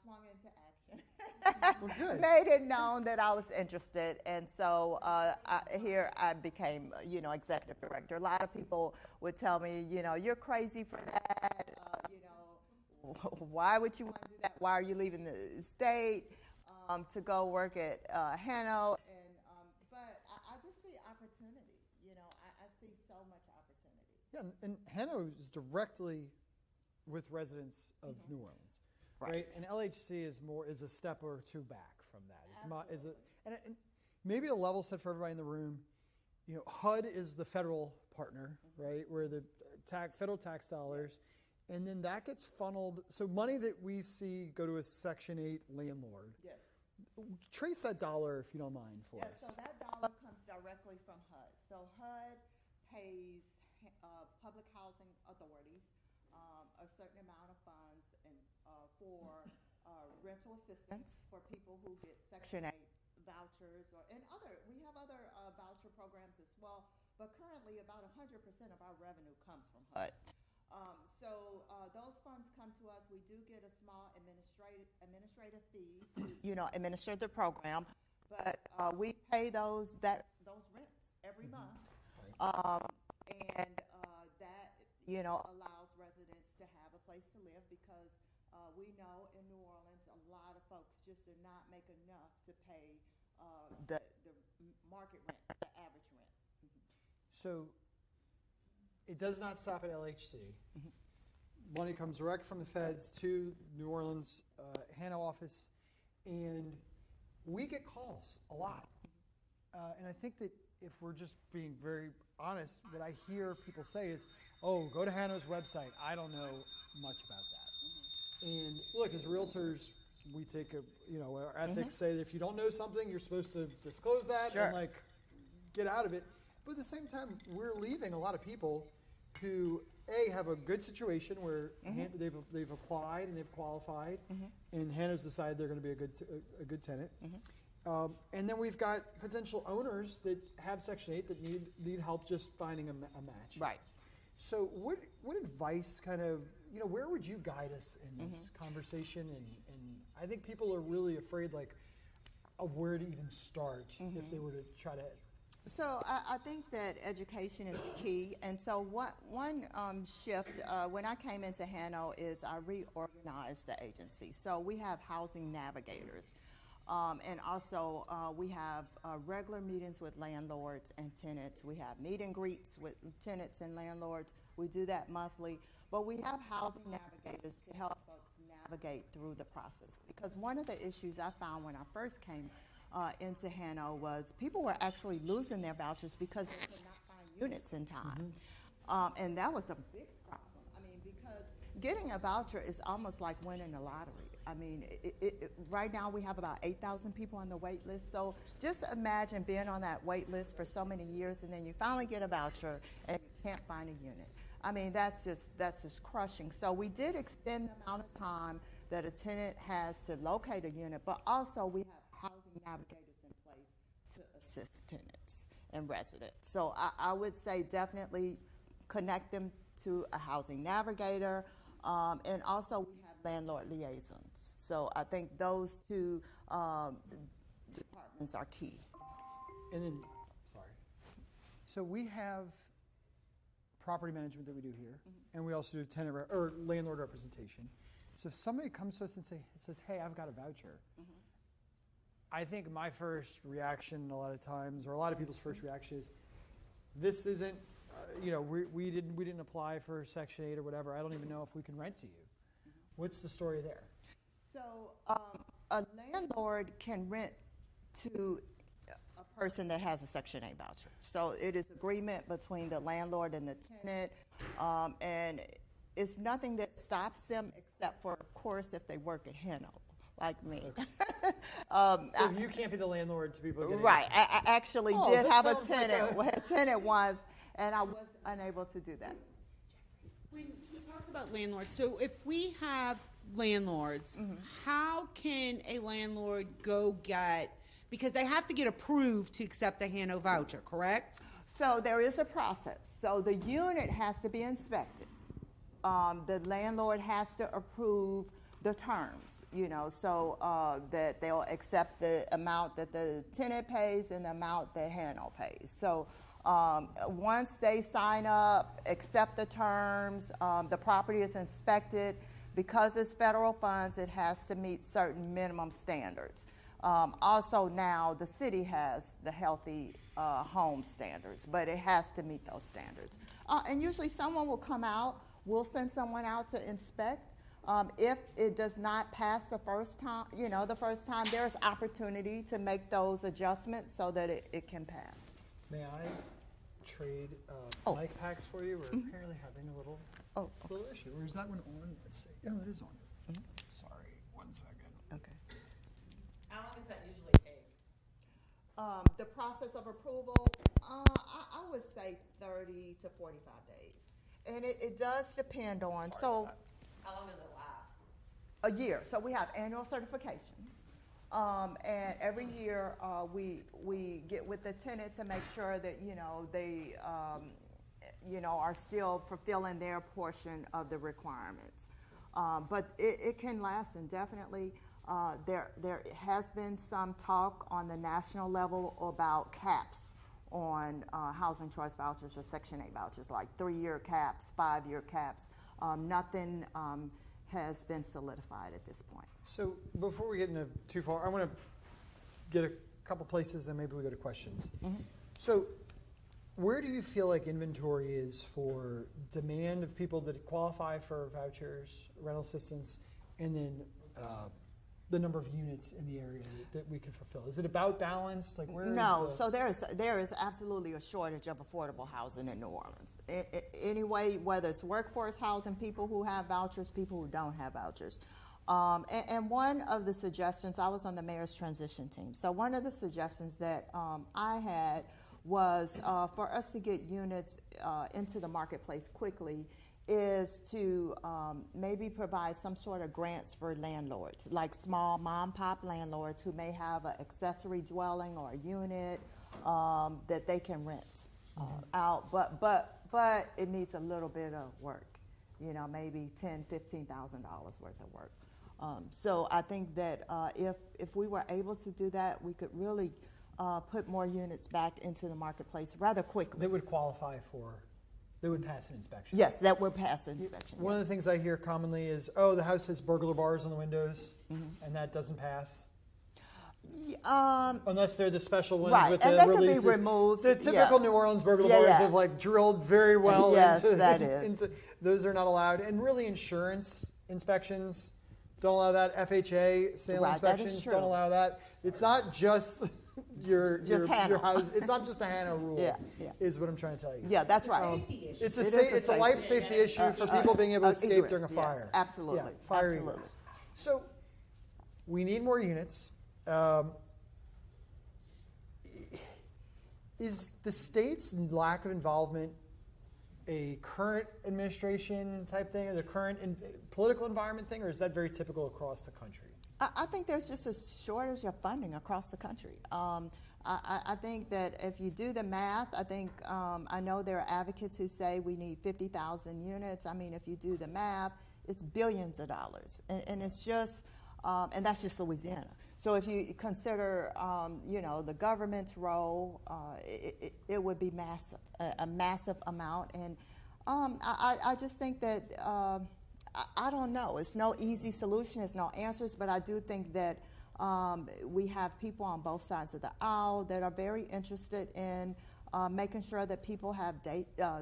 swung into action. Well, good. Made it known that I was interested, and so here I became, executive director. A lot of people would tell me, you're crazy for that. Why would you want to do that? Why are you leaving the state to go work at HANO? But I just see opportunity. I see so much opportunity. Yeah, and HANO is directly with residents of New Orleans. Right, and LHC is a step or two back from that. And maybe to level set for everybody in the room, HUD is the federal partner, right? Where the federal tax dollars, and then that gets funneled. So money that we see go to a Section 8 landlord. Yes. Trace that dollar if you don't mind for us. So that dollar comes directly from HUD. So HUD pays public housing authorities a certain amount of funds for rental assistance for people who get Section 8 vouchers, we have other voucher programs as well, but currently about 100% of our revenue comes from HUD. So those funds come to us. We do get a small administrative fee to administer the program, but we pay those rents every month, and that allows residents to have a place to live, because we know in New Orleans a lot of folks just do not make enough to pay the market rent, the average rent. So it does not stop at LHC. Money comes direct from the feds to New Orleans HANO office, and we get calls a lot. And I think that if we're just being very honest, what I hear people say is, oh, go to HANO's website. I don't know much about that. And look, as realtors, we take our ethics say that if you don't know something, you're supposed to disclose that and get out of it. But at the same time, we're leaving a lot of people who have a good situation where they've applied and they've qualified, and HANO's decided they're going to be a good tenant. And then we've got potential owners that have Section 8 that need help just finding a match. Right. So what advice where would you guide us in this conversation? And I think people are really afraid of where to even start if they were to try to. So I think that education is key. And so one shift when I came into HANO is I reorganized the agency. So we have housing navigators. And also we have regular meetings with landlords and tenants. We have meet and greets with tenants and landlords. We do that monthly. But we have housing navigators to help folks navigate through the process. Because one of the issues I found when I first came into HANO was people were actually losing their vouchers because they could not find units in time. And that was a big problem. I mean, because getting a voucher is almost like winning the lottery. I mean, right now we have about 8,000 people on the wait list. So just imagine being on that wait list for so many years, and then you finally get a voucher and you can't find a unit. I mean, that's just crushing. So we did extend the amount of time that a tenant has to locate a unit, but also we have housing navigators in place to assist tenants and residents. So I would say definitely connect them to a housing navigator, and also we have landlord liaisons. So I think those two departments are key. And then, so we have property management that we do here, and we also do tenant or landlord representation. So if somebody comes to us and says, hey, I've got a voucher, I think my first reaction a lot of times, or a lot of people's first reaction is, this isn't, we didn't apply for Section 8 or whatever. I don't even know if we can rent to you. What's the story there? So a landlord can rent to a person that has a Section 8 voucher. So it is agreement between the landlord and the tenant, and it's nothing that stops them except for, of course, if they work at HANO, like me. So you can't be the landlord to people getting right. I actually did have a tenant once, and I was unable to do that. When he talks about landlords, so if we have landlords, how can a landlord go get, because they have to get approved to accept a HANO voucher, correct? So there is a process. So the unit has to be inspected. The landlord has to approve the terms, so that they'll accept the amount that the tenant pays and the amount that HANO pays. So once they sign up, accept the terms, the property is inspected. Because it's federal funds, it has to meet certain minimum standards. Also now, the city has the healthy home standards, but it has to meet those standards. And usually someone will come out, we'll send someone out to inspect. If it does not pass the first time, there's opportunity to make those adjustments so that it can pass. May I trade mic packs for you? We're apparently having a little issue. Or is that one on? Let's see. Oh, it is on. Sorry, 1 second. Okay. How long does that usually take? The process of approval, I would say 30 to 45 days. And it does depend on, How long does it last? a year. So we have annual certifications. And every year we get with the tenant to make sure that, they, are still fulfilling their portion of the requirements. But it can last indefinitely. There has been some talk on the national level about caps on Housing Choice Vouchers or Section 8 vouchers, like 3-year caps, 5-year caps. Nothing has been solidified at this point. So before we get into too far, I want to get a couple places, then maybe we go to questions. So where do you feel like inventory is for demand of people that qualify for vouchers, rental assistance, and then the number of units in the area that we can fulfill? Is it about balanced? Like where? No, so there is absolutely a shortage of affordable housing in New Orleans. Anyway, whether it's workforce housing, people who have vouchers, people who don't have vouchers. And one of the suggestions, I was on the mayor's transition team, so one of the suggestions that I had was for us to get units into the marketplace quickly is to maybe provide some sort of grants for landlords, like small mom-pop landlords who may have an accessory dwelling or a unit that they can rent out, but it needs a little bit of work, maybe $10,000, $15,000 worth of work. So I think that if we were able to do that, we could really put more units back into the marketplace rather quickly. They would qualify for, they would pass an inspection. Yes, that would pass inspection. One of the things I hear commonly is, the house has burglar bars on the windows, and that doesn't pass. Unless they're the special ones right, with and the they releases. could be removed. The typical New Orleans burglar bars have like drilled very well yes, into, that is. into those are not allowed. And really insurance inspections don't allow that. FHA sale inspections don't allow that. It's not just your house. It's not just a HANO rule. Is what I'm trying to tell you. Yeah, that's right. It's a life safety issue for people being able to escape during a fire. Yes, absolutely. Yeah, fire absolutely. egress. So we need more units. Is the state's lack of involvement a current administration type thing, or the current political environment thing, or is that very typical across the country? I think there's just a shortage of funding across the country. I think that if you do the math, I know there are advocates who say we need 50,000 units. I mean, if you do the math, it's billions of dollars, and it's just, and that's just Louisiana. So if you consider, the government's role, it would be massive, a massive amount. And I just think that, I don't know. It's no easy solution. It's no answers. But I do think that we have people on both sides of the aisle that are very interested in making sure that people have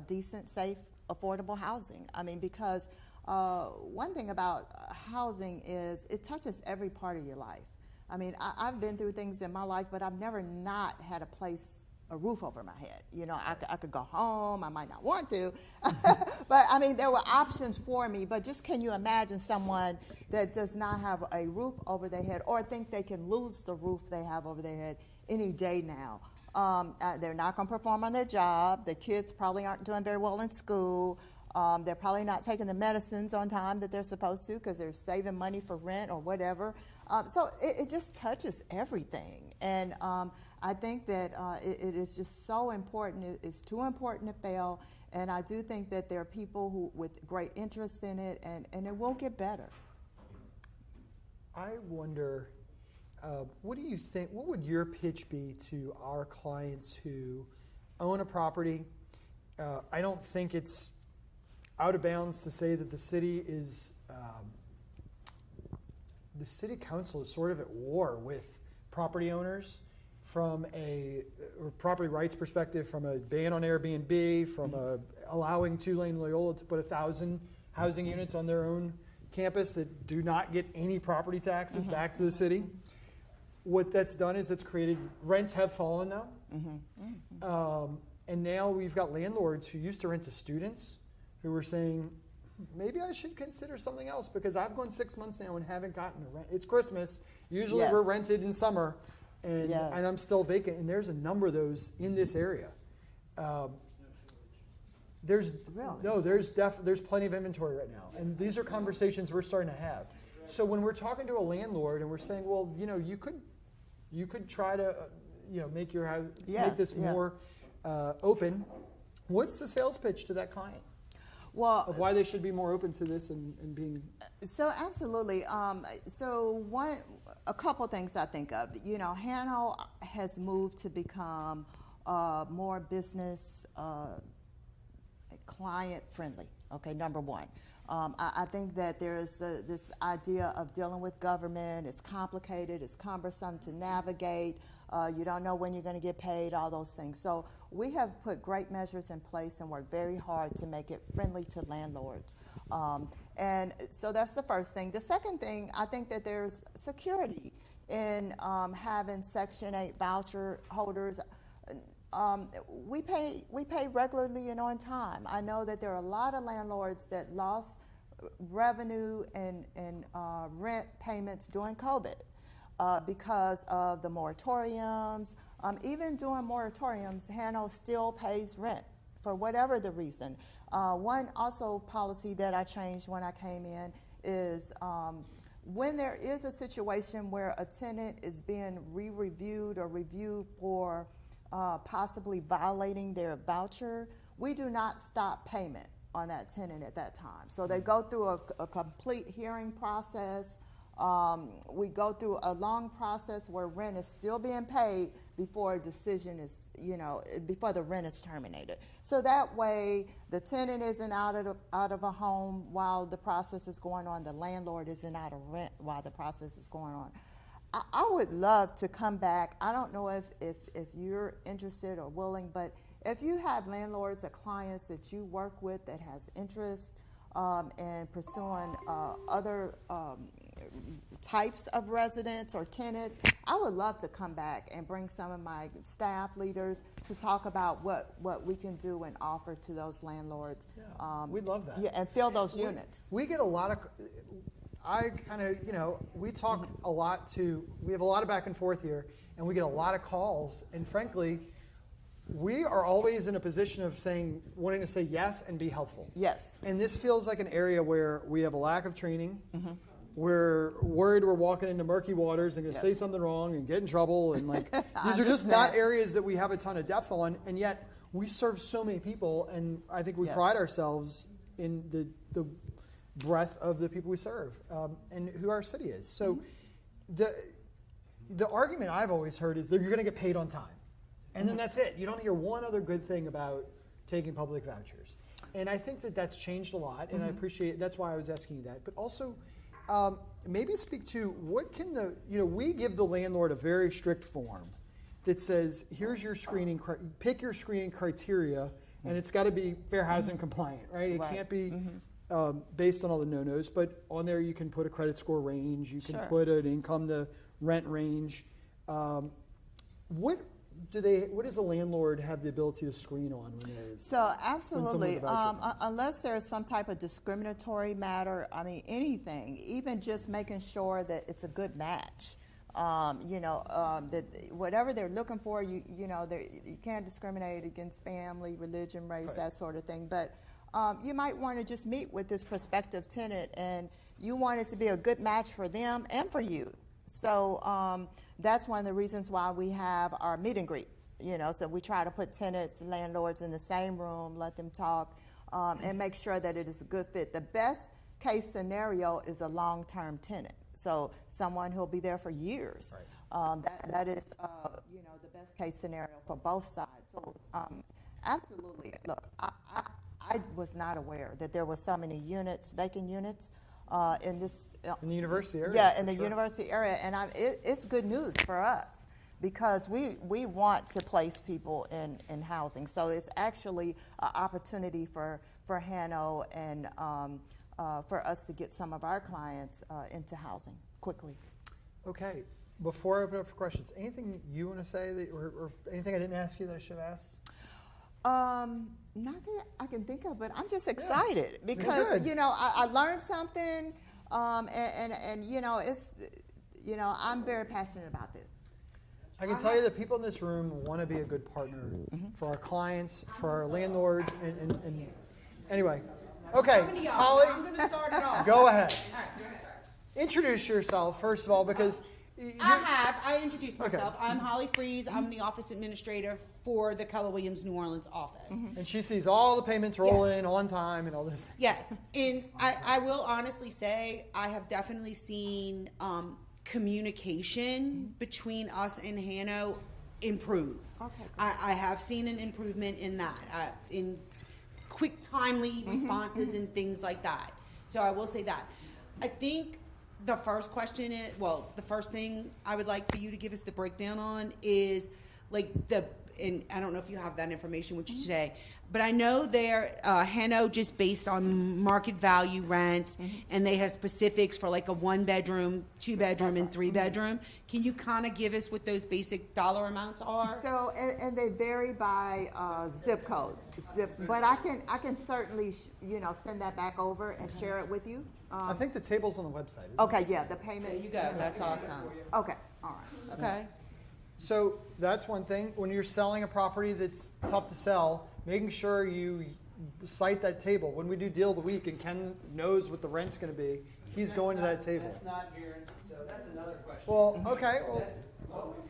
decent, safe, affordable housing. I mean, because one thing about housing is it touches every part of your life. I mean, I've been through things in my life, but I've never not had a roof over my head. I could go home. I might not want to. But, I mean, there were options for me. But just can you imagine someone that does not have a roof over their head or think they can lose the roof they have over their head any day now? They're not going to perform on their job. The kids probably aren't doing very well in school. They're probably not taking the medicines on time that they're supposed to because they're saving money for rent or whatever. So it just touches everything. And I think that it is just so important. It's too important to fail. And I do think that there are people who with great interest in it, and it will get better. I wonder, what do you think, what would your pitch be to our clients who own a property? I don't think it's out of bounds to say that the city is, the city council is sort of at war with property owners from a property rights perspective, from a ban on Airbnb, from allowing Tulane Loyola to put 1,000 housing units on their own campus that do not get any property taxes back to the city. What that's done is it's created, rents have fallen now. And now we've got landlords who used to rent to students who were saying, maybe I should consider something else because I've gone 6 months now and haven't gotten a rent. It's Christmas. Usually we're rented in summer and I'm still vacant. And there's a number of those in this area. There's plenty of inventory right now. And these are conversations we're starting to have. So when we're talking to a landlord and we're saying, well, you could try to, make your house, make this more open. What's the sales pitch to that client? Well, of why they should be more open to this and being. So absolutely. A couple things I think of. HANO has moved to become more business client friendly. Okay, number one. I think that there is this idea of dealing with government. It's complicated. It's cumbersome to navigate. You don't know when you're going to get paid, all those things. So we have put great measures in place and worked very hard to make it friendly to landlords. And so that's the first thing. The second thing, I think that there's security in having Section 8 voucher holders. We pay regularly and on time. I know that there are a lot of landlords that lost revenue and rent payments during COVID. Because of the moratoriums. Even during moratoriums, HANO still pays rent for whatever the reason. One also policy that I changed when I came in is when there is a situation where a tenant is being re-reviewed or reviewed for possibly violating their voucher, we do not stop payment on that tenant at that time. So they go through a complete hearing process. We go through a long process where rent is still being paid before a decision is, before the rent is terminated. So that way, the tenant isn't out of a home while the process is going on. The landlord isn't out of rent while the process is going on. I would love to come back. I don't know if you're interested or willing, but if you have landlords or clients that you work with that has interest in pursuing other types of residents or tenants, I would love to come back and bring some of my staff leaders to talk about what we can do and offer to those landlords. Yeah, we'd love that. Yeah, and fill those units. We get a lot of, we talk a lot we have a lot of back and forth here, and we get a lot of calls, and frankly, we are always in a position of wanting to say yes and be helpful. Yes. And this feels like an area where we have a lack of training. We're worried we're walking into murky waters and going to say something wrong and get in trouble. And these are just not areas that we have a ton of depth on. And yet we serve so many people. And I think we pride ourselves in the breadth of the people we serve and who our city is. So the argument I've always heard is that you're going to get paid on time. And then that's it. You don't hear one other good thing about taking public vouchers. And I think that that's changed a lot. And I appreciate that's why I was asking you that. But also, maybe speak to what can we give the landlord a very strict form that says, here's your screening, pick your screening criteria, and it's got to be fair housing compliant, right? It can't be based on all the no-nos, but on there you can put a credit score range, you can put an income to rent range. What does a landlord have the ability to screen on when they're So absolutely, unless there's some type of discriminatory matter, anything, even just making sure that it's a good match. That whatever they're looking for, you can't discriminate against family, religion, race, that sort of thing. But you might want to just meet with this prospective tenant, and you want it to be a good match for them and for you. So that's one of the reasons why we have our meet and greet. So we try to put tenants and landlords in the same room, let them talk, and make sure that it is a good fit. The best case scenario is a long-term tenant. So someone who'll be there for years. Right. That is, the best case scenario for both sides. So absolutely. Look, I was not aware that there were so many units, vacant units, in this. In the university area. Yeah, in the university area, and it's good news for us because we want to place people in housing. So it's actually an opportunity for HANO and for us to get some of our clients into housing quickly. Okay. Before I open up for questions, anything you want to say that, or anything I didn't ask you that I should have asked? Not that I can think of, but I'm just excited because good. I learned something, and it's I'm very passionate about this. I can tell you that people in this room want to be a good partner for our clients, for our landlords, and anyway. Okay, Holly, I'm going to start it off. go ahead. Introduce yourself first of all, because I introduced myself. Okay. I'm Holly Freeze. I'm the office administrator for the Keller Williams New Orleans office. and she sees all the payments roll in on time and all this. Yes, and I will honestly say I have definitely seen communication between us and HANO improve. Okay, I have seen an improvement in that, in quick, timely responses and things like that. So I will say that. I think the first question is, the first thing I would like for you to give us the breakdown on is and I don't know if you have that information with you today, but I know HANO just based on market value rents, and they have specifics for like a 1-bedroom, 2-bedroom, and 3-bedroom. Can you kind of give us what those basic dollar amounts are? So and they vary by zip codes. But I can certainly send that back over and share it with you. I think the table's on the website. Isn't Okay, yeah, the payment. There you go. That's awesome. Okay, all right. Okay. So that's one thing. When you're selling a property that's tough to sell, making sure you cite that table. When we do deal of the week and Ken knows what the rent's going to be, he's going to that table. That's not guaranteed, so that's another question. Well, okay. Well,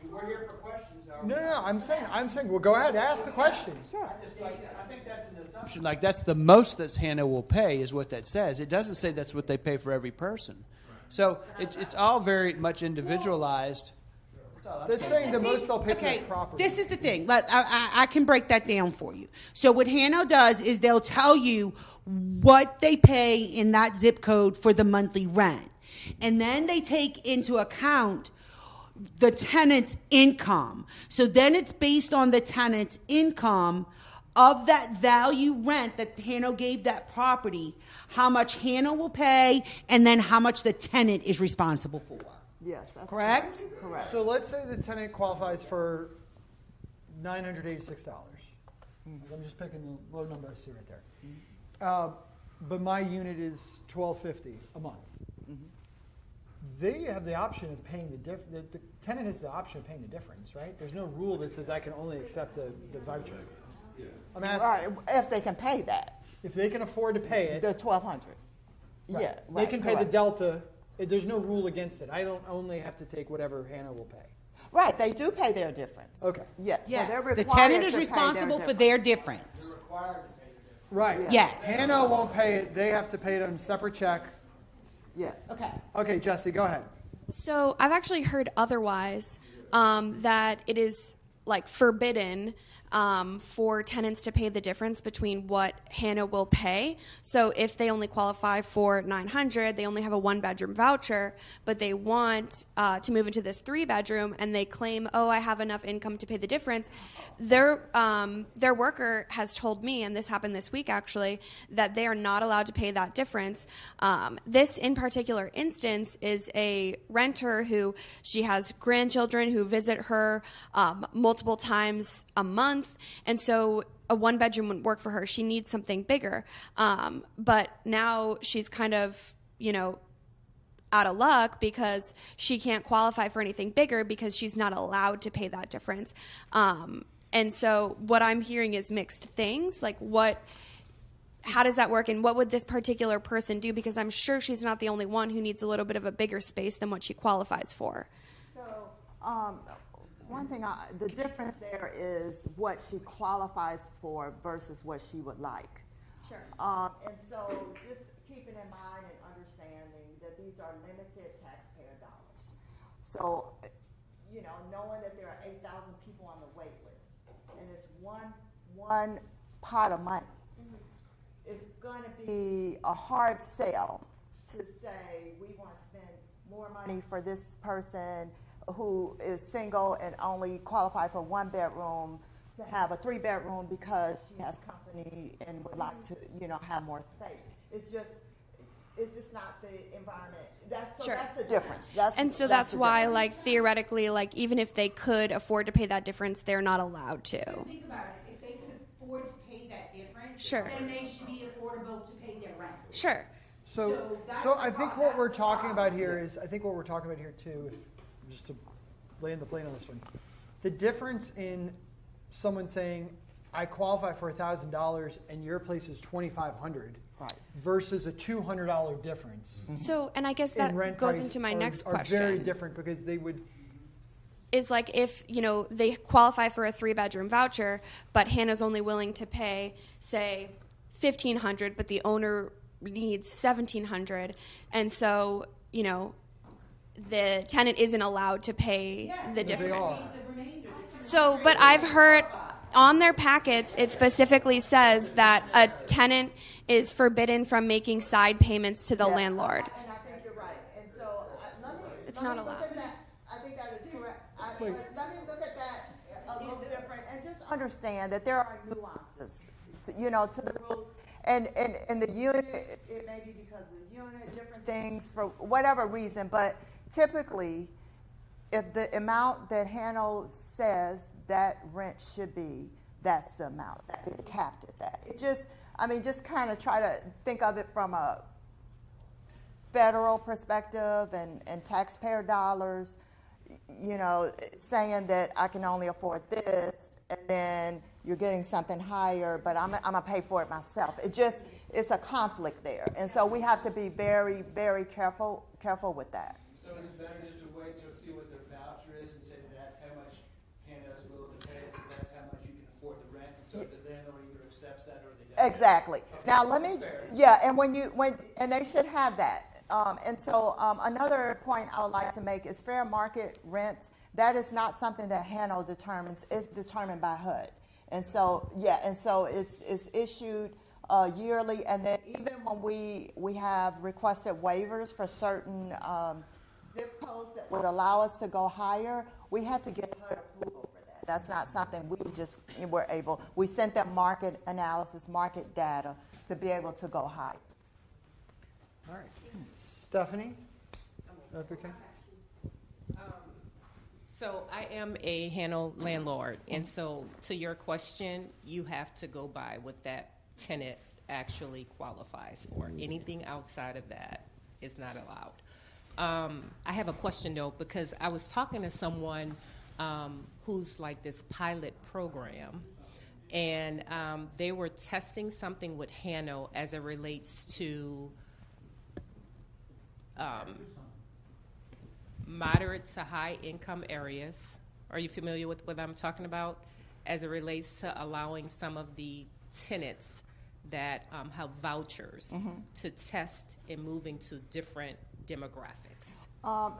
We're here for questions. no. I'm saying. Well, go ahead. Ask the question. Sure. I think that's an assumption. Like that's the most that HANO will pay is what that says. It doesn't say that's what they pay for every person. So it's all very much individualized. That's saying the most they'll pay for the property. This is the thing. I can break that down for you. So what HANO does is they'll tell you what they pay in that zip code for the monthly rent. And then they take into account the tenant's income. So then it's based on the tenant's income of that value rent that HANO gave that property, how much HANO will pay, and then how much the tenant is responsible for. Yes, that's Correct? correct. So let's say the tenant qualifies for $986. I'm just picking the low number I see right there. But my unit is $1,250 a month. They have the option of paying the difference. The tenant has the option of paying the difference, right? There's no rule that says I can only accept the voucher. I'm asking Right, if they can pay that, if they can afford to pay it. the $1,200. Right. Yeah, They can pay the correct. delta. There's no rule against it. I don't only have to take whatever HANO will pay. Right, they do pay their difference. Okay. Yes. So Yes, they're the required tenant to is pay responsible for difference. their difference. Right. Yes. HANO won't pay it. They have to pay it on a separate check. Yes. Okay. Okay, Jesse, go ahead. So I've actually heard otherwise, that it is like forbidden for tenants to pay the difference between what HANO will pay. So if they only qualify for $900, they only have a 1-bedroom voucher, but they want to move into this 3-bedroom, and they claim, oh, I have enough income to pay the difference. Their worker has told me, and this happened this week actually, that they are not allowed to pay that difference. This in particular instance is a renter who she has grandchildren who visit her multiple times a month. And so a 1-bedroom wouldn't work for her. She needs something bigger. But now she's kind of, out of luck because she can't qualify for anything bigger because she's not allowed to pay that difference. And so what I'm hearing is mixed things. Like how does that work, and what would this particular person do? Because I'm sure she's not the only one who needs a little bit of a bigger space than what she qualifies for. So, one thing, the difference there is what she qualifies for versus what she would like. Sure. And so just keeping in mind and understanding that these are limited taxpayer So, you know, knowing that there are 8,000 people on the wait list, and it's one pot of money, it's going to be a hard sell to say we want to spend more money for this person who is single and only qualify for 1 bedroom to have a 3-bedroom because she has company and would like to, you know, have more space. It's just not the environment. Sure. That's the difference. That's why, like, theoretically, like, even if they could afford to pay that difference, they're not allowed to. Think about it. If they could afford to pay that difference, Sure. then they should be affordable to pay their rent. Sure. So that's I the think pro- what that's we're the talking problem. about here is, I think what we're talking about here too, just to land the plane on this one, the difference in someone saying, I qualify for $1,000 and your place is $2,500 Right. versus a $200 difference. So, and I guess that in rent goes price into my are- next are question. very different because they would, Is like if, you know, they qualify for a 3-bedroom voucher, but Hannah's only willing to pay, say, $1,500, but the owner needs $1,700, and so, you know, the tenant isn't allowed to pay the they difference. are. So, but I've heard on their packets, it specifically says that a tenant is forbidden from making side payments to the landlord. And I think you're right. And so It's let not me look allowed. at that. I think that is correct. Wait. Let me look at that a little different and just understand that there are nuances, you know, to the rules. And the unit, it may be because of the unit, different things for whatever reason, but typically, if the amount that HANO says that rent should be, that's the amount. That is capped at that. It just, I mean, just kind of try to think of it from a federal perspective and taxpayer dollars, you know, saying that I can only afford this, and then you're getting something higher, but I'm gonna pay for it myself. It's a conflict there, and so we have to be very, very careful with that. So is it better just to wait till see what their voucher is and say that's how much HANO's willing to pay, so that's how much you can afford the rent, and so the landlord either accepts that or they don't? Exactly. Now let me, Fair. yeah, and and they should have that. And so another point I would like to make is fair market rents. That is not something that HANO determines. It's determined by HUD. And so, yeah, and so it's issued yearly. And then even when we have requested waivers for certain zip codes that would allow us to go higher, we had to get HUD approval for that. That's not something we just were able. We sent them market analysis, market data to be able to go higher. all right. Stephanie? Okay. So I am a HANO landlord, and so to your question, you have to go by what that tenant actually qualifies for. Anything outside of that is not allowed. I have a question though, because I was talking to someone who's like this pilot program, and they were testing something with HANO as it relates to moderate to high income areas. Are you familiar with what I'm talking about? As it relates to allowing some of the tenants that have vouchers to test and moving to different demographics.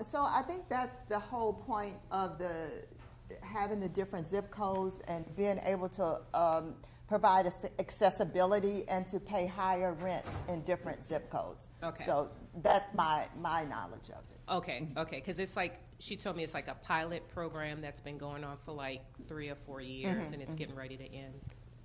So I think that's the whole point of having the different zip codes and being able to provide accessibility and to pay higher rents in different zip codes. Okay. So that's my knowledge of it. Okay, because it's like, she told me it's like a pilot program that's been going on for like 3 or 4 years, and it's getting ready to end.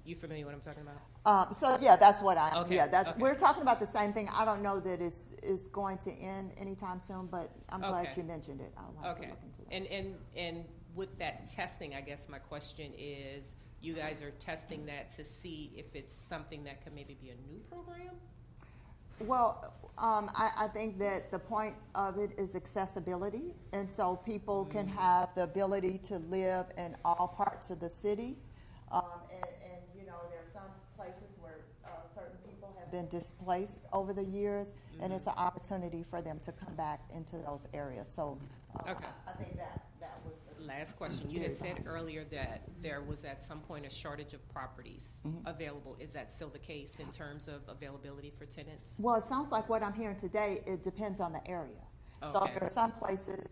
You familiar with what I'm talking about? So yeah, that's what Okay, that's okay. we're talking about the same thing. I don't know that it's going to end anytime soon, but I'm glad Okay. you mentioned it. I'll have to Okay, look into that. and with that testing, I guess my question is, you guys are testing that to see if it's something that could maybe be a new program? Well, I think that the point of it is accessibility, and so people can have the ability to live in all parts of the city. And you know, there are some places where certain people have been displaced over the years, and it's an opportunity for them to come back into those areas. So Okay. I think that was Last question. You had said earlier that there was at some point a shortage of properties available. Is that still the case in terms of availability for tenants? Well, it sounds like what I'm hearing today, it depends on the area. So Okay. there are some places,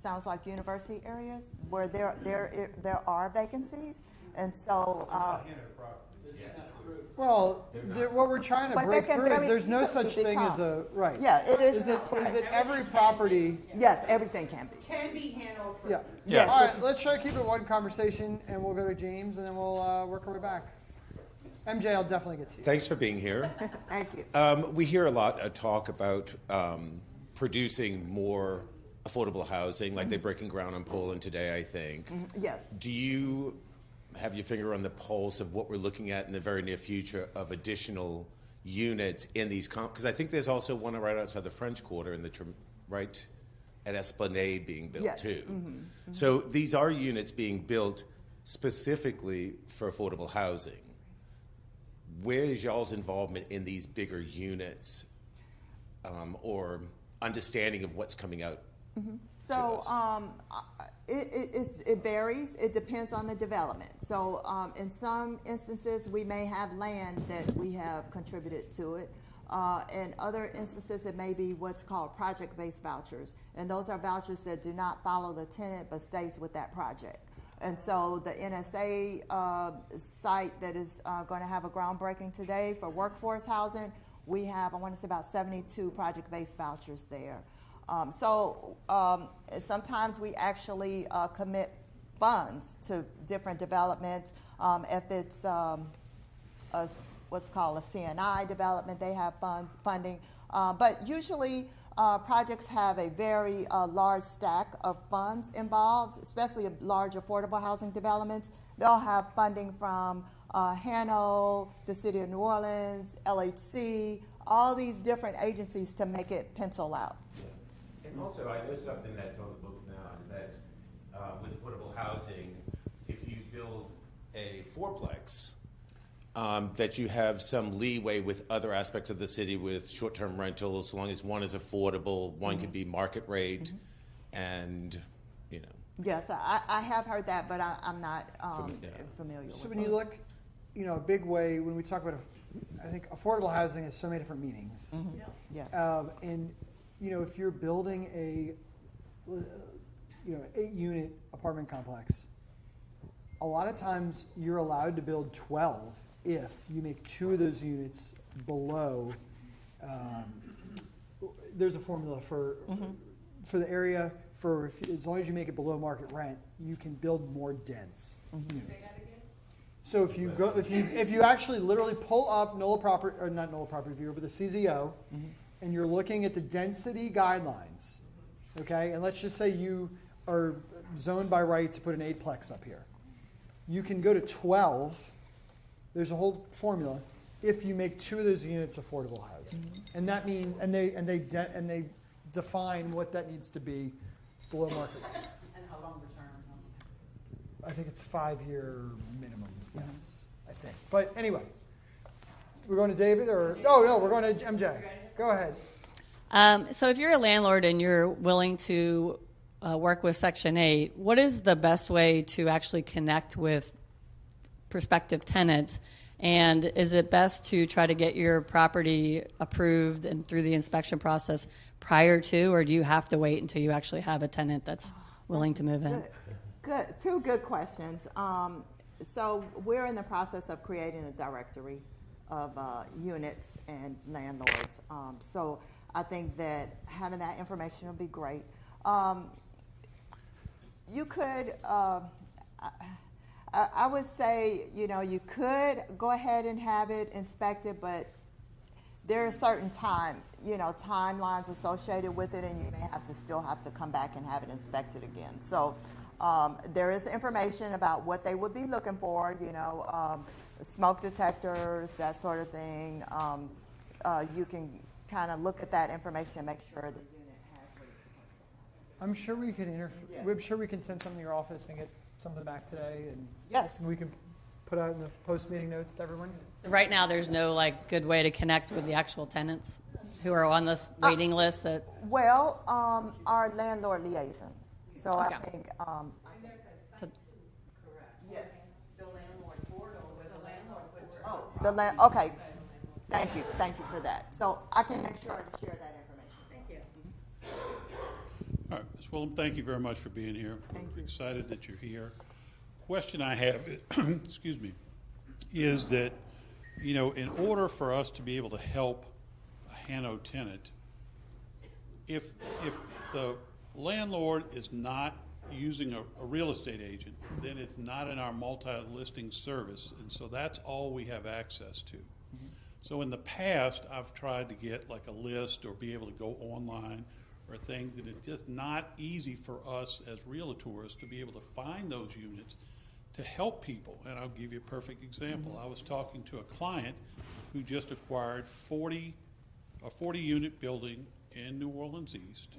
sounds like university areas, where there are vacancies, and so. Well, what we're trying to But break there can through is very there's no easily such thing as become- a, right. Yeah, it is. Is it every property? Yes, everything can be. Can be HANO approved. Yeah. Yeah. All right, let's try to keep it one conversation, and we'll go to James, and then we'll work our way back. MJ, I'll definitely get to you. Thanks for being here. Thank you. We hear a lot of talk about producing more affordable housing, like they're breaking ground on Poland today, I think. Yes. Do you have your finger on the pulse of what we're looking at in the very near future of additional units in these? Because I think there's also one right outside the French Quarter in the right at Esplanade being built Yes. too. So these are units being built specifically for affordable housing. Where is y'all's involvement in these bigger units, or understanding of what's coming out? So to us? it varies. It depends on the development. So in some instances, we may have land that we have contributed to it. In other instances, it may be what's called project-based vouchers. And those are vouchers that do not follow the tenant but stays with that project. And so the NSA site that is going to have a groundbreaking today for workforce housing, we have, I want to say, about 72 project-based vouchers there. Sometimes we actually commit funds to different developments. If it's what's called a CNI development, they have funding. But usually projects have a very large stack of funds involved, especially large affordable housing developments. They'll have funding from HANO, the City of New Orleans, LHC, all these different agencies to make it pencil out. And also, I know something that's on the books now is that with affordable housing, if you build a fourplex, that you have some leeway with other aspects of the city with short-term rentals, so long as one is affordable, one could be market rate, and, you know. Yes, I have heard that, but I'm not familiar with it. So when you look, a big way, when we talk about, I think affordable housing has so many different meanings. Yes. And, if you're building a 8-unit apartment complex, a lot of times you're allowed to build 12 if you make 2 of those units below. There's a formula for the area as long as you make it below market rent, you can build more dense units. So if you actually literally pull up not NOLA property viewer, but the CZO, and you're looking at the density guidelines, okay, and let's just say you are zoned by right to put an 8-plex up here. You can go to 12. There's a whole formula if you make 2 of those units affordable housing, and that means and they define what that needs to be below market. And how long the term? I think it's 5-year minimum. Yes, I think. But anyway, we're going to David or no, we're going to MJ. Go ahead. So if you're a landlord and you're willing to work with Section 8, what is the best way to actually connect with prospective tenants? And is it best to try to get your property approved and through the inspection process prior to, or do you have to wait until you actually have a tenant that's willing to move in? Good. 2 good questions. So we're in the process of creating a directory of units and landlords. So I think that having that information will be great. You could, I would say, you could go ahead and have it inspected, but there are certain timelines associated with it, and you may still have to come back and have it inspected again. So there is information about what they would be looking for, smoke detectors, that sort of thing. You can kind of look at that information and make sure the unit has what it's supposed to have. I'm sure we can I'm sure we can send something to your office and get something back today, and Yes. we can put out in the post-meeting notes to everyone. Right now, there's no good way to connect with the actual tenants who are on this waiting list. That Well, our landlord liaison. So I Okay. think. Yes, the landlord portal where the landlord puts. Okay. Thank you for that. So I can make sure to share that information. Thank you. All right, Ms. Willem, thank you very much for being here. Thank We're you. excited that you're here. Question I have, excuse me, is that, you know, in order for us to be able to help a HANO tenant, if the landlord is not using a real estate agent, then it's not in our multi-listing service, and so that's all we have access to. So in the past, I've tried to get like a list or be able to go online or things, and it's just not easy for us as realtors to be able to find those units to help people. And I'll give you a perfect example. I was talking to a client who just acquired a 40-unit building in New Orleans East,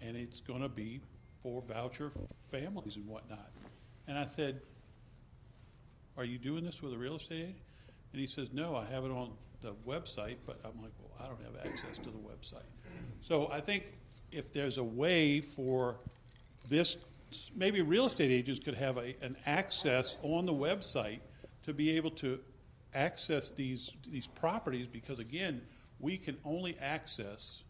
and it's going to be for voucher families and whatnot. And I said, are you doing this with a real estate agent? And he says, no, I have it on the website, but I'm like, well, I don't have access to the website. So I think if there's a way for this, maybe real estate agents could have an access on the website to be able to access these properties, because again, we can only access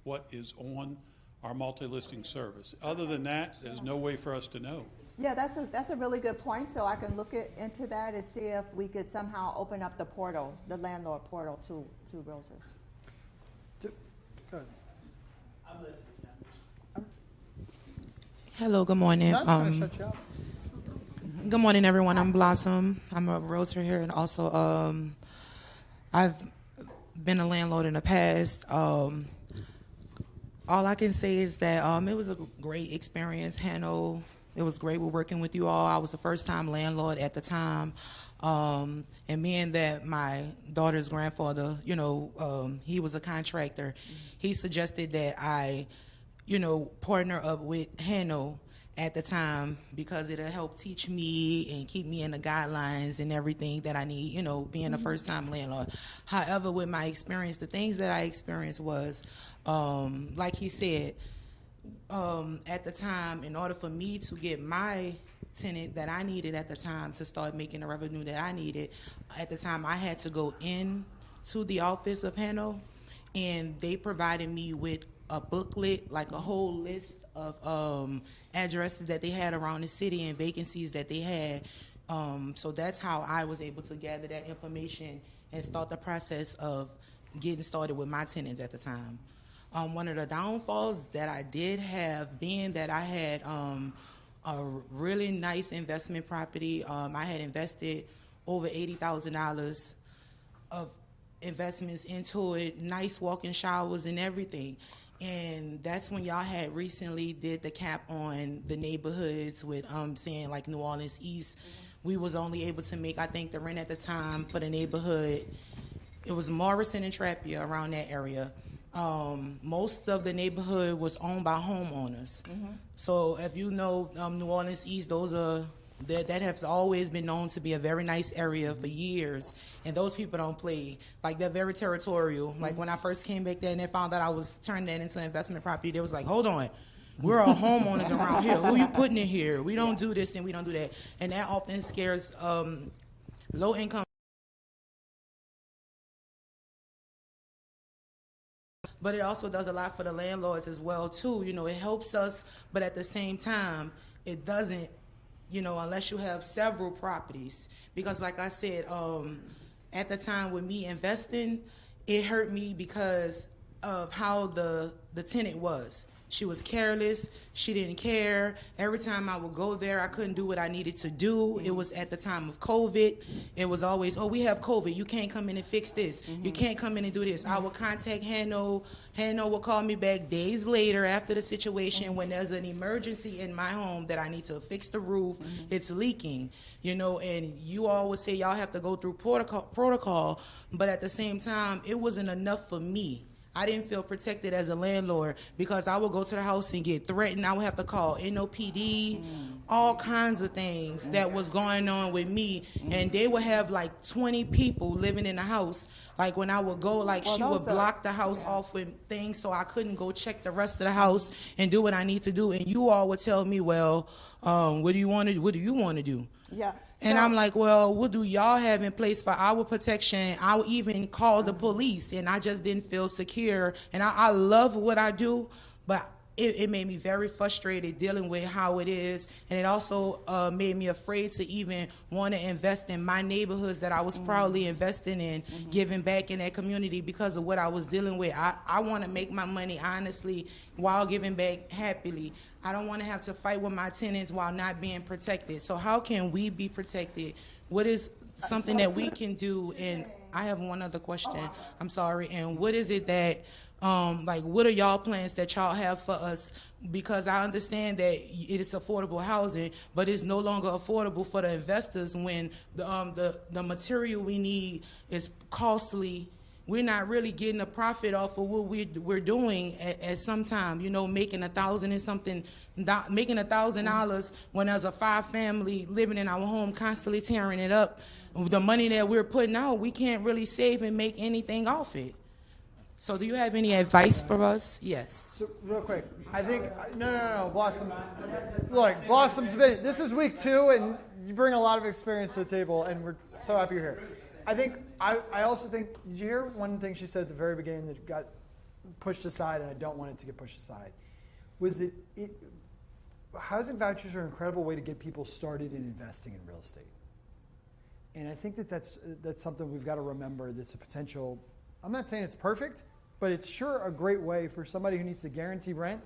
what is on our multi-listing service. Other than that, there's no way for us to know. Yeah, that's a really good point. So I can look into that and see if we could somehow open up the portal, the landlord portal, to realtors. Go ahead. I'm listening. Hello, good morning. Not trying to shut you up. Good morning, everyone. I'm Blossom. I'm a realtor here, and also I've been a landlord in the past. All I can say is that it was a great experience. HANO, it was great with working with you all. I was a first-time landlord at the time, and being that my daughter's grandfather, he was a contractor, he suggested that I, partner up with HANO at the time, because it'll help teach me and keep me in the guidelines and everything that I need, being a first-time landlord. However, with my experience, the things that I experienced was, like he said, at the time, in order for me to get my tenant that I needed at the time to start making the revenue that I needed, at the time I had to go in to the office of HANO, and they provided me with a booklet, like a whole list of addresses that they had around the city and vacancies that they had. So that's how I was able to gather that information and start the process of getting started with my tenants at the time. One of the downfalls that I did have, being that I had a really nice investment property, I had invested over $80,000 of investments into it, nice walk-in showers and everything. And that's when y'all had recently did the cap on the neighborhoods with saying like New Orleans East. We was only able to make, I think the rent at the time for the neighborhood, it was Morrison and Trappier, around that area. Most of the neighborhood was owned by homeowners. So if you know New Orleans East, those are that has always been known to be a very nice area for years, and those people don't play. Like, they're very territorial. Like, when I first came back there and they found out I was turning that into investment property, they was like, hold on, we're all homeowners around here. Who you putting in here? We don't do this and we don't do that. And that often scares low income. But it also does a lot for the landlords as well too. It helps us, but at the same time, it doesn't, unless you have several properties. Because like I said, at the time with me investing, it hurt me because of how the tenant was. She was careless. She didn't care. Every time I would go there, I couldn't do what I needed to do. It was at the time of COVID. It was always, oh, we have COVID. You can't come in and fix this. You can't come in and do this. I would contact HANO. HANO would call me back days later after the situation when there's an emergency in my home that I need to fix the roof. It's leaking, and you all would say y'all have to go through protocol, but at the same time, it wasn't enough for me. I didn't feel protected as a landlord because I would go to the house and get threatened. I would have to call NOPD, all kinds of things that was going on with me. And they would have like 20 people living in the house. Like when I would go, she would block the house off with things so I couldn't go check the rest of the house and do what I need to do. And you all would tell me, well, what do you want to do? Yeah. And I'm like, well, what do y'all have in place for our protection? I would even call the police, and I just didn't feel secure. And I love what I do, but it made me very frustrated dealing with how it is, and it also made me afraid to even want to invest in my neighborhoods that I was proudly investing in, giving back in that community because of what I was dealing with. I want to make my money honestly while giving back happily. I don't want to have to fight with my tenants while not being protected. So how can we be protected? What is something that we can do? And I have one other question. I'm sorry. And what is it that like, what are y'all plans that y'all have for us? Because I understand that it is affordable housing, but it's no longer affordable for the investors when the material we need is costly. We're not really getting a profit off of what we're doing at some time. You know, making $1,000 and something, making $1,000 when there's a 5-family living in our home, constantly tearing it up. The money that we're putting out, we can't really save and make anything off it. So do you have any advice for us? Yes. So, real quick, I think, no, Blossom. Look, Blossom's been, this is week 2, and you bring a lot of experience to the table, and we're so happy you're here. I also think, did you hear one thing she said at the very beginning that got pushed aside, and I don't want it to get pushed aside? Was that housing vouchers are an incredible way to get people started in investing in real estate. And I think that's something we've got to remember that's a potential. I'm not saying it's perfect, but it's sure a great way for somebody who needs to guarantee rent.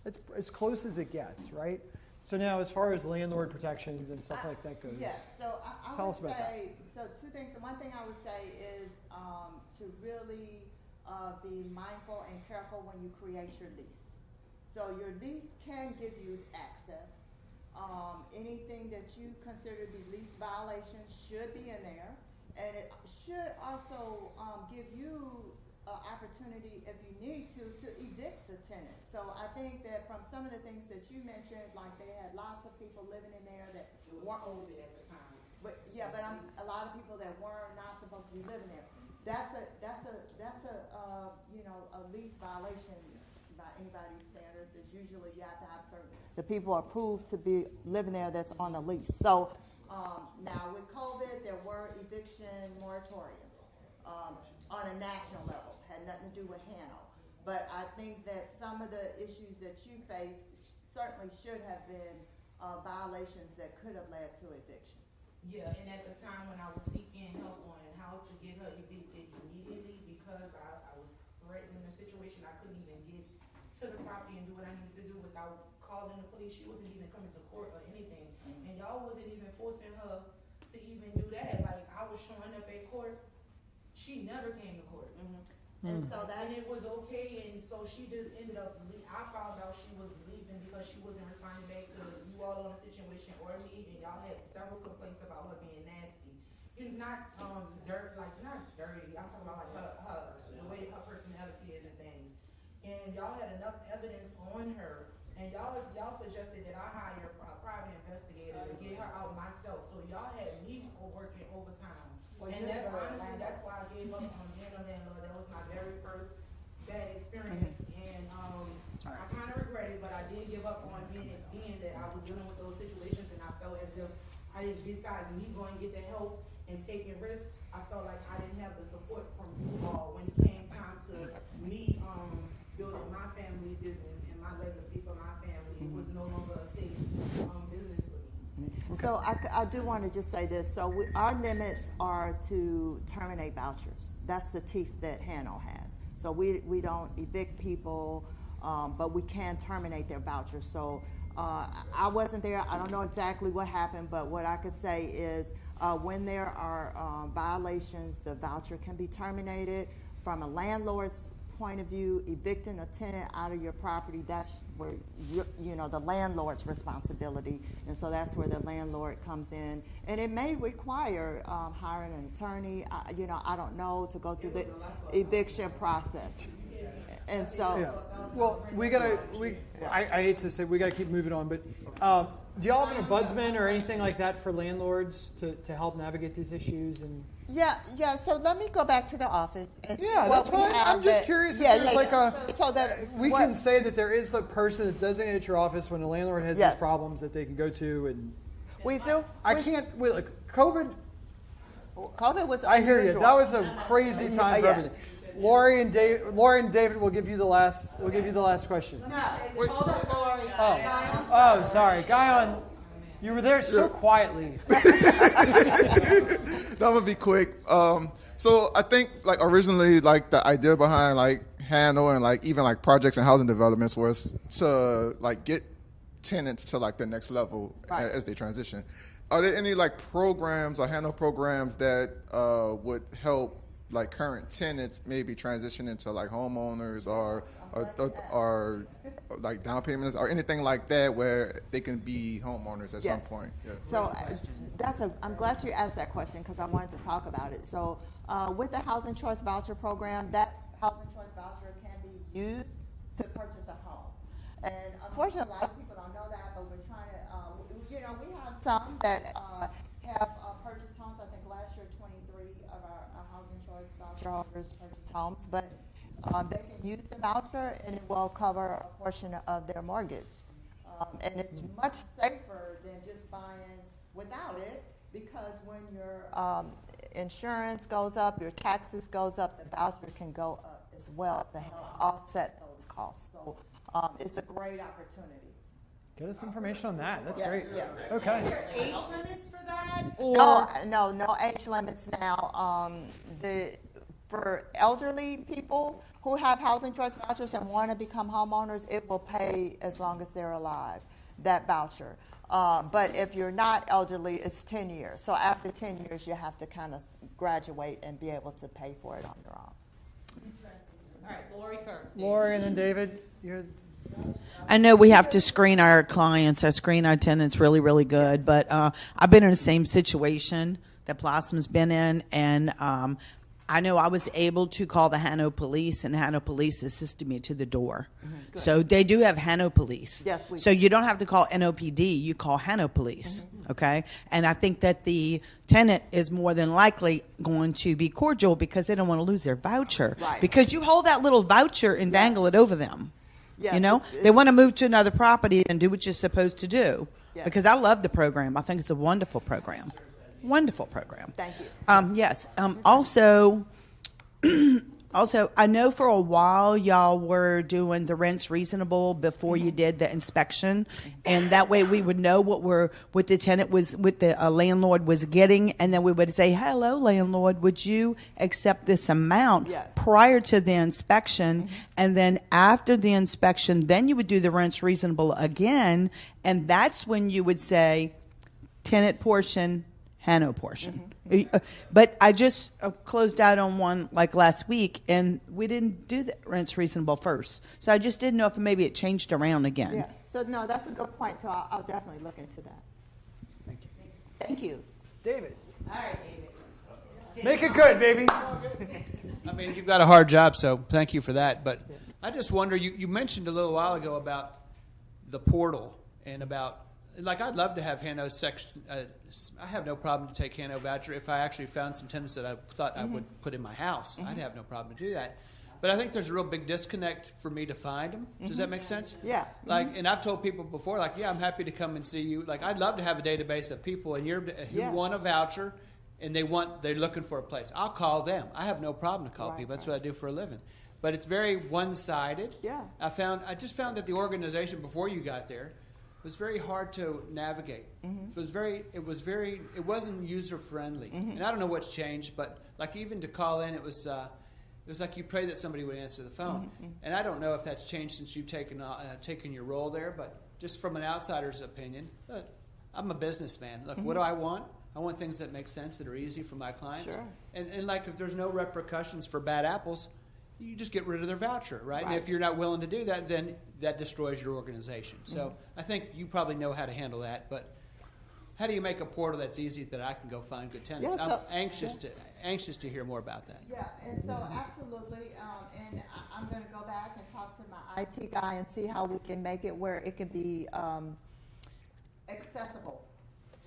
It's as close as it gets, right? So now, as far as landlord protections and stuff like that goes, yes. So I tell would us about say, so 2 things. The one thing I would say is to really be mindful and careful when you create your lease. So your lease can give you access. Anything that you consider to be lease violations should be in there. And it should also give you an opportunity, if you need to evict a tenant. So I think that from some of the things that you mentioned, like they had lots of people living in there that weren't COVID at the time. But yeah, but a lot of people that were not supposed to be living there. That's a lease violation by anybody's standards. Is usually you have to have certain the people are proved to be living there that's on the lease. So. Now, with COVID, there were eviction moratoriums on a national level. Had nothing to do with HANO. But I think that some of the issues that you face certainly should have been violations that could have led to eviction. Yeah, and at the time when I was seeking help on how to get her evicted immediately because I was threatened in a situation, I couldn't even get to the property and do what I needed to do without calling the police. She wasn't even coming to court or anything. And y'all wasn't even forcing her to even do that. Like, I was showing up at court. She never came to court. And so that, and it was okay, and so she just ended up, I found out she was leaving because she wasn't responding back to you all on the situation or me, and y'all had several complaints about her being nasty. You're not not dirty. I'm talking about like her the way her personality is and things. And y'all had enough evidence on her, and y'all suggested that I hire a private investigator to get her out myself. So y'all had me working overtime. And that's honestly, that's why I gave up on being a landlord. That was my very first bad experience. And I kind of regret it, but I did give up on being that I was dealing with those situations, and I felt as if I didn't, besides me going to get the help and taking risks, I felt like I didn't have the support from you all when it came time to me building my family business and my legacy for my family. It was no longer a safe business for me. So I do want to just say this. So our limits are to terminate vouchers. That's the teeth that HANO has. So we don't evict people, but we can terminate their vouchers. So I wasn't there. I don't know exactly what happened, but what I could say is when there are violations, the voucher can be terminated. From a landlord's point of view, evicting a tenant out of your property, that's where the landlord's responsibility, and so that's where the landlord comes in, and it may require hiring an attorney. I don't know, to go through the eviction process, and so. Yeah. Well, I hate to say we got to keep moving on, but do y'all have an ombudsman or anything like that for landlords to help navigate these issues and? Yeah. So let me go back to the office. Yeah, that's fine. I'm just curious if there's like can say that there is a person that's designated at your office when a landlord has these problems that they can go to, and we do. COVID was. COVID was. I hear you. That was a crazy time for everything. Lori and David will give you the last. We'll give you the last question. Oh, sorry, Guyon. You were there so quietly. That would be quick. So I think like originally like the idea behind like HANO and like even like projects and housing developments was to like get tenants to like the next level as they transition. Are there any like programs or HANO programs that would help like current tenants maybe transition into like homeowners or like down payments or anything like that where they can be homeowners at some point? Yeah. So I'm glad you asked that question because I wanted to talk about it. So with the Housing Choice Voucher program, that Housing Choice Voucher can be used to purchase a home. And unfortunately, a lot of people don't know that, but we're trying to, we have some that have purchased homes. I think last year 23 of our Housing Choice Voucher holders purchased homes, but they can use the voucher and it will cover a portion of their mortgage. And it's much safer than just buying without it because when your insurance goes up, your taxes goes up, the voucher can go up as well to help offset those costs. So it's a great opportunity. Get us information on that. That's Yes, great. yes. Okay. Are there age limits for that? Or No age limits now. For elderly people who have housing choice vouchers and want to become homeowners, it will pay as long as they're alive, that voucher. But if you're not elderly, it's 10 years. So after 10 years, you have to kind of graduate and be able to pay for it on your own. all right, Lori first. Lori and then David. You're I know we have to screen our clients, screen our tenants really, really good. But I've been in the same situation that Blossom's been in, and I know I was able to call the HANO police, and HANO police assisted me to the door. Mm-hmm. So they do have HANO police. Yes, we So do. you don't have to call NOPD, you call HANO police. Mm-hmm. Okay? And I think that the tenant is more than likely going to be cordial because they don't want to lose their voucher. Right. Because you hold that little voucher and dangle it over them. Yes, You know, they want to move to another property and do what you're supposed to do. Yes. Because I love the program. I think it's a wonderful program. Wonderful program. Thank you. Yes. Also, I know for a while y'all were doing the rents reasonable before you did the inspection, and that way we would know what the tenant was, what the landlord was getting, and then we would say, "Hello, landlord, would you accept this amount?" Yes. Prior to the inspection, and then after the inspection, then you would do the rents reasonable again, and that's when you would say, tenant portion, HANO portion. But I just closed out on one like last week, and we didn't do the rents reasonable first. So I just didn't know if maybe it changed around again. Yeah. So no, that's a good point. So I'll definitely look into that. Thank you. Thank you. David. All right, David. Make it good, baby. I mean, you've got a hard job, so thank you for that. But I just wonder, you mentioned a little while ago about the portal and about, like, I'd love to have HANO section. I have no problem to take HANO voucher if I actually found some tenants that I thought I would put in my house. I'd have no problem to do that. But I think there's a real big disconnect for me to find them. Does that make sense? Yeah. Like, and I've told people before, like, yeah, I'm happy to come and see you. Like, I'd love to have a database of people who Yes. want a voucher and they're looking for a place. I'll call them. I have no problem to call Right, people. That's what I do for a living. But it's very one-sided. Yeah. I just found that the organization before you got there was very hard to navigate. It wasn't user friendly. And I don't know what's changed, but like even to call in, it was like you pray that somebody would answer the phone. And I don't know if that's changed since you've taken your role there, but just from an outsider's opinion, I'm a businessman. Look, what do I want? I want things that make sense, that are easy for my clients. Sure. And like if there's no repercussions for bad apples, you just get rid of their voucher, right? And Right. if you're not willing to do that, then that destroys your organization. So I think you probably know how to handle that, but how do you make a portal that's easy that I can go find good tenants? Yeah, I'm so- anxious to hear more about that. Yeah, and so absolutely, and I'm going to go back and talk to my IT guy and see how we can make it where it can be accessible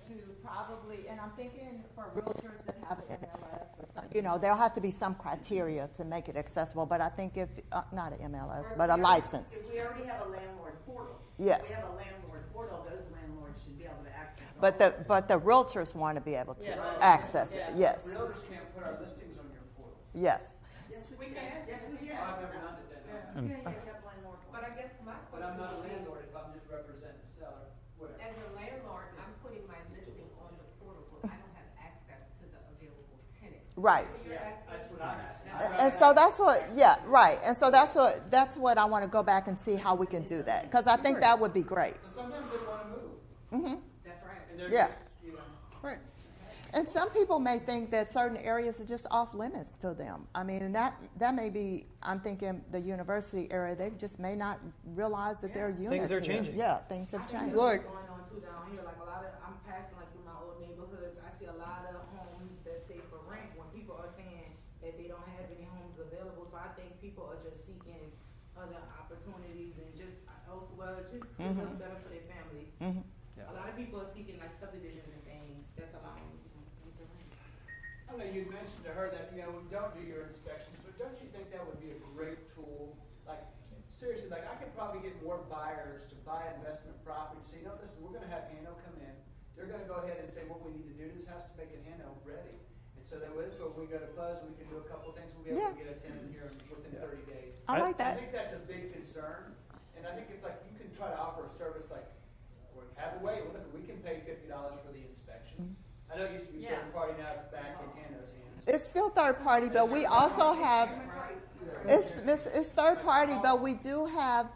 to probably, and I'm thinking for realtors that have an MLS or something, there'll have to be some criteria to make it accessible, but I think if, not an MLS, but a license. If we already have a landlord portal. Yes. If we have a landlord portal, those landlords should be able to access all But the realtors want to be able to access it, yes. Realtors can't put our listings on your portal. Yes. We can. Yes, we can. I've never done it then. But I guess my But question I'm not a would be, landlord if I'm just representing the seller. Whatever. as a landlord, I'm putting my listing on the portal, but I don't have access to the available tenant. Right. So you're asking. That's what I'm asking. And so that's what, yeah, right. And so that's what I want to go back and see how we can do that, because I think that would be great. But sometimes they want to move. Mm-hmm. That's right. And they're Yeah. just, you know. Right. And some people may think that certain areas are just off limits to them. I mean, that may be, I'm thinking the university area, they just may not realize that there are units Things are here. changing. Yeah, things have changed. Look, going on too down here. Like a lot of, I'm passing like through my old neighborhoods. I see a lot of homes that stay for rent when people are saying that they don't have any homes available. So I think people are just seeking other opportunities and just elsewhere, just a little better for their families. Yeah. A lot of people are seeking like subdivisions and things. That's allowing them to rent. I know you mentioned to her that, you know, we don't do your inspections, but don't you think that would be a great tool? Like, seriously, like, I could probably get more buyers to buy investment property, say, you know, listen, we're gonna have HANO come in. They're gonna go ahead and say what we need to do to this house to make it HANO ready. And so that way, when we go to Pleasant, we can do a couple of things, we'll be able to get a tenant here within 30 days. I like I that. think that's a big concern, and I think if, like, you can try to offer a service like, or have a way, look, we can pay $50 for the inspection. I know it used to be third party, now it's back in HANO's hands. It's still third party, but we also have, it's third party, but we do have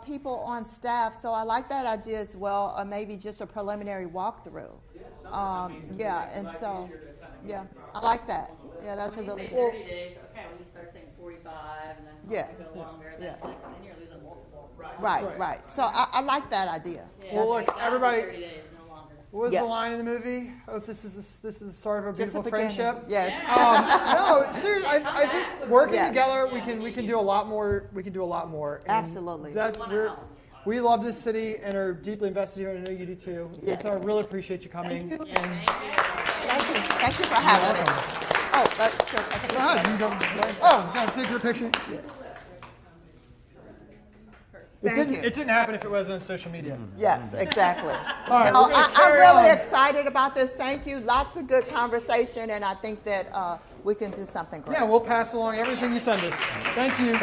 people on staff, so I like that idea as well, or maybe just a preliminary walkthrough. Yeah, and so, yeah, I like that. Yeah, that's a really Say 30 days, okay, when you start saying 45, and then Yeah. go longer, Yeah. that's like, then you're losing multiple. right. So I like that idea. Yeah, Well, it's look, like, everybody- 30 days, no longer. what was Yeah. the line in the movie? Hope this is the start of a Just a beautiful beginning. friendship. Yes. No, seriously, I think working Yes. together, we can do a lot more. We can do a lot more. And Absolutely. That we love this city and are deeply invested here, and I know you do too. Yes. So I really appreciate you coming. Thank you. And Thank you for having me. Oh, that's sure. go ahead. You can take your picture. It didn't happen if it wasn't on social media. Yes, exactly. All right, No, we're gonna I'm carry really on. excited about this. Thank you. Lots of good conversation, and I think that we can do something great. Yeah, we'll pass along everything you send us. Thank you.